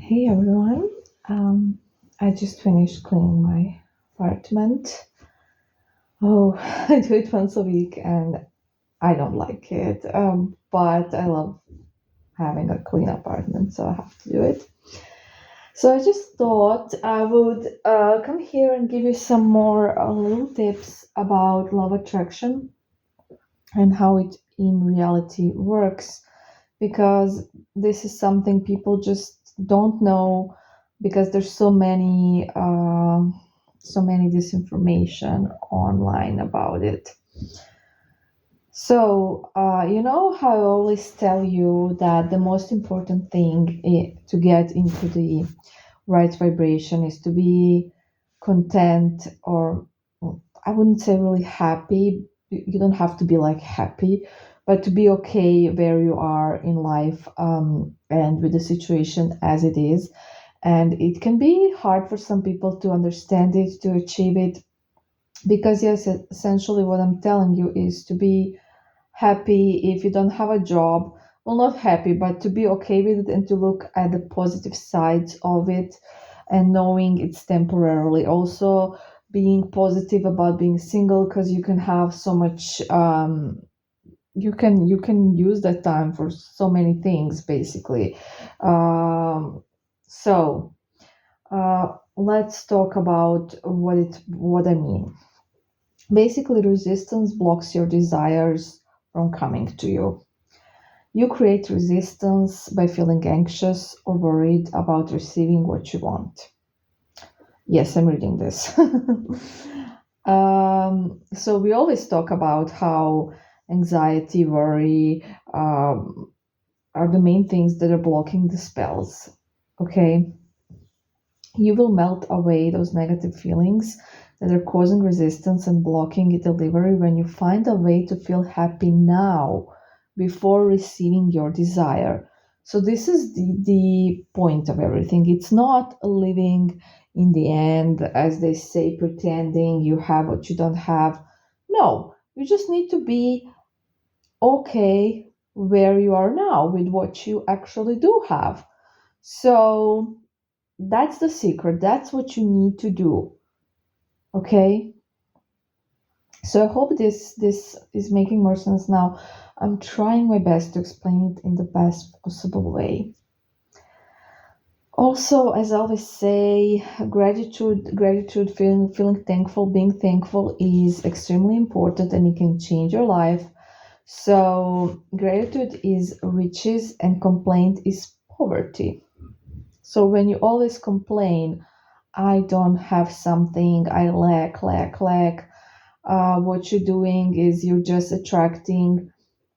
Hey everyone. Um, I just finished cleaning my apartment. Oh, I do it once a week and I don't like it. But I love having a clean apartment, so I have to do it. So I just thought I would come here and give you some more little tips about love attraction and how it in reality works because this is something people just don't know because there's so many disinformation online about it. So you know how I always tell you that the most important thing to get into the right vibration is to be content, or I wouldn't say really happy. You don't have to be like happy, but to be okay where you are in life, and with the situation as it is. And it can be hard for some people to understand it, to achieve it, because yes, essentially what I'm telling you is to be happy if you don't have a job. Well, not happy, but to be okay with it and to look at the positive sides of it and knowing it's temporarily. Also, being positive about being single because you can have so much. You can use that time for so many things, basically. Um, so let's talk about what I mean. Basically, resistance blocks your desires from coming to you. You create resistance by feeling anxious or worried about receiving what you want. Yes, I'm reading this. So we always talk about how anxiety, worry are the main things that are blocking the spells. Okay, you will melt away those negative feelings that are causing resistance and blocking delivery when you find a way to feel happy now before receiving your desire. So, this is the point of everything. It's not living in the end, as they say, pretending you have what you don't have. No, you just need to be okay where you are now with what you actually do have. So, that's the secret. That's what you need to do. Okay. So I hope this is making more sense now. I'm trying my best to explain it in the best possible way. Also, as I always say, gratitude, feeling thankful, being thankful is extremely important and it can change your life. So gratitude is riches and complaint is poverty. So when you always complain, I don't have something, I lack. What you're doing is you're just attracting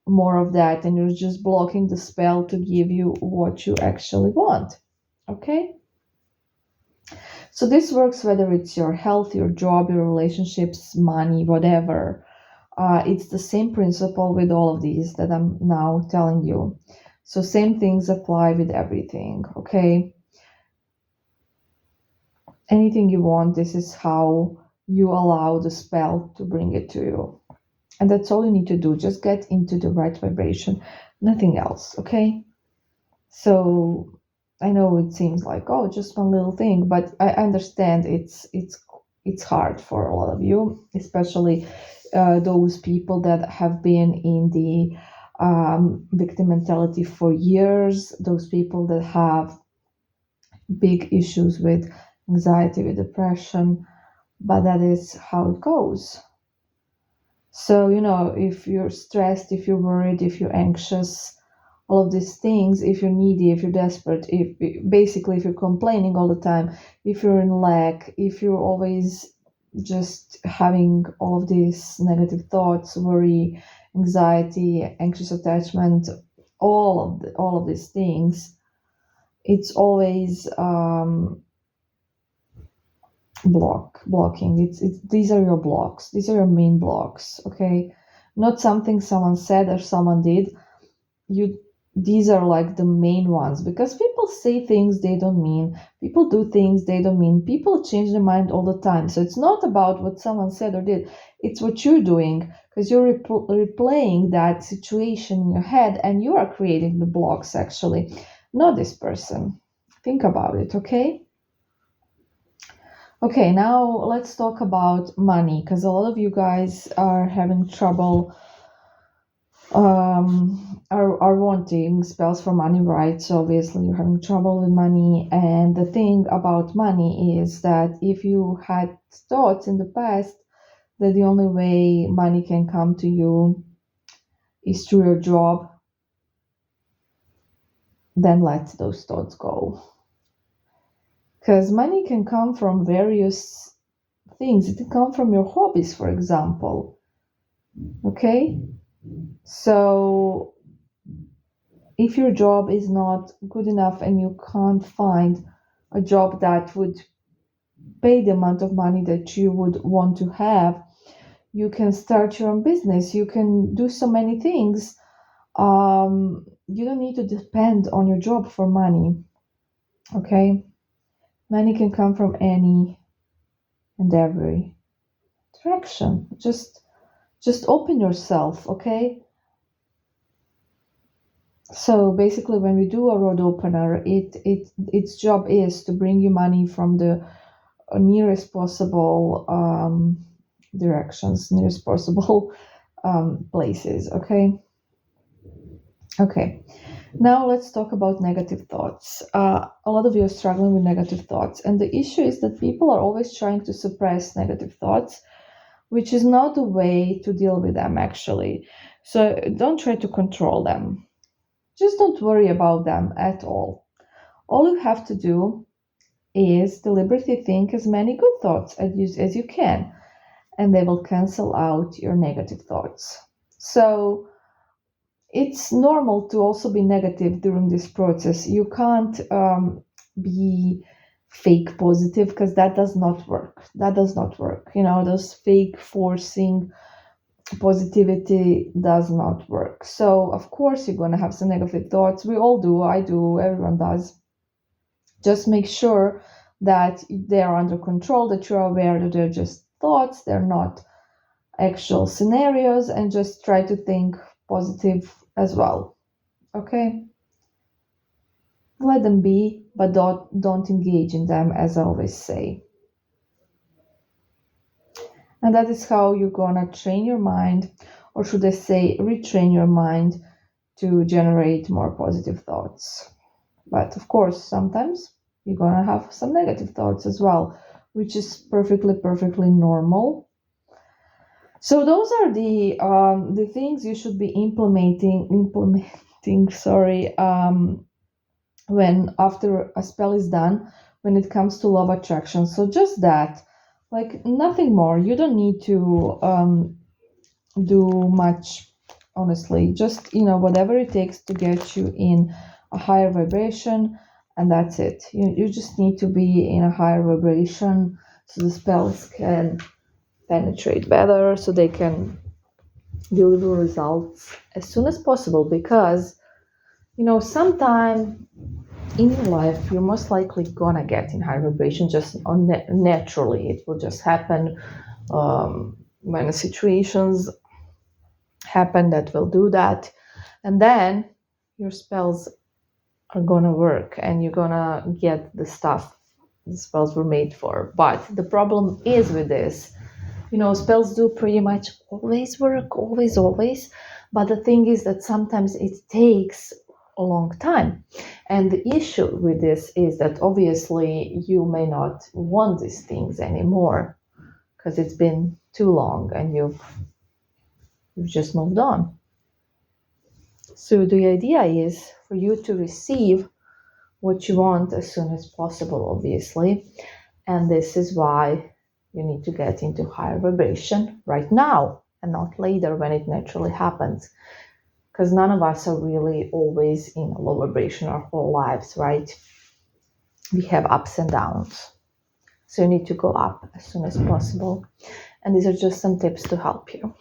more of that and you're just blocking the spell to give you what you actually want. Okay? So this works whether it's your health, your job, your relationships, money, whatever. It's the same principle with all of these that I'm now telling you. So same things apply with everything. Okay? Anything you want, this is how you allow the spell to bring it to you. And that's all you need to do. Just get into the right vibration, nothing else. Okay. So I know it seems like, oh, just one little thing, but I understand it's hard for a lot of you, especially those people that have been in the victim mentality for years, those people that have big issues with anxiety, with depression, but that is how it goes. So, if you're stressed, if you're worried, if you're anxious, all of these things, if you're needy, if you're desperate, if basically if you're complaining all the time, if you're in lack, if you're always just having all of these negative thoughts, worry, anxiety, anxious attachment, all of these things, it's always blocking. It's these are your blocks. These are your main blocks. Okay, not something someone said or someone did. You These are like the main ones because people say things they don't mean. People do things they don't mean. People change their mind all the time. So it's not about what someone said or did. It's what you're doing because you're replaying that situation in your head and you are creating the blocks actually, not this person. Think about it, okay? Okay, now let's talk about money, because a lot of you guys are having trouble, are wanting spells for money, right? So obviously you're having trouble with money. And the thing about money is that if you had thoughts in the past that the only way money can come to you is through your job, then let those thoughts go. Because money can come from various things. It can come from your hobbies, for example. Okay? So if your job is not good enough and you can't find a job that would pay the amount of money that you would want to have, you can start your own business. You can do so many things. You don't need to depend on your job for money. Okay? Money can come from any and every direction. Just open yourself, okay? So basically, when we do a road opener, its job is to bring you money from the nearest possible directions, nearest possible places. Okay. Okay. Now let's talk about negative thoughts. A lot of you are struggling with negative thoughts, and the issue is that people are always trying to suppress negative thoughts, which is not a way to deal with them actually. So don't try to control them. Just don't worry about them at all. All you have to do is deliberately think as many good thoughts as you can, and they will cancel out your negative thoughts. So it's normal to also be negative during this process. You can't be fake positive because that does not work. That does not work. You know, those fake forcing positivity does not work. So, of course, you're going to have some negative thoughts. We all do. I do. Everyone does. Just make sure that they are under control, that you're aware that they're just thoughts, they're not actual scenarios, and just try to think positive as well. Okay? Let them be, but don't engage in them, as I always say. And that is how you're gonna train your mind, or should I say, retrain your mind to generate more positive thoughts. But of course, sometimes you're gonna have some negative thoughts as well, which is perfectly normal. So those are the things you should be implementing. Sorry, when after a spell is done, when it comes to love attraction. So just that, like nothing more. You don't need to do much, honestly. Just whatever it takes to get you in a higher vibration, and that's it. You just need to be in a higher vibration so the spells can penetrate better, so they can deliver results as soon as possible. Because sometime in your life you're most likely gonna get in high vibration just naturally. It will just happen when the situations happen that will do that, and then your spells are gonna work and you're gonna get the stuff the spells were made for. But the problem is with this, spells do pretty much always work, always, but the thing is that sometimes it takes a long time. And the issue with this is that obviously you may not want these things anymore because it's been too long and you've just moved on. So the idea is for you to receive what you want as soon as possible, obviously. And this is why you need to get into higher vibration right now and not later when it naturally happens. Because none of us are really always in a low vibration our whole lives, right? We have ups and downs. So you need to go up as soon as possible. And these are just some tips to help you.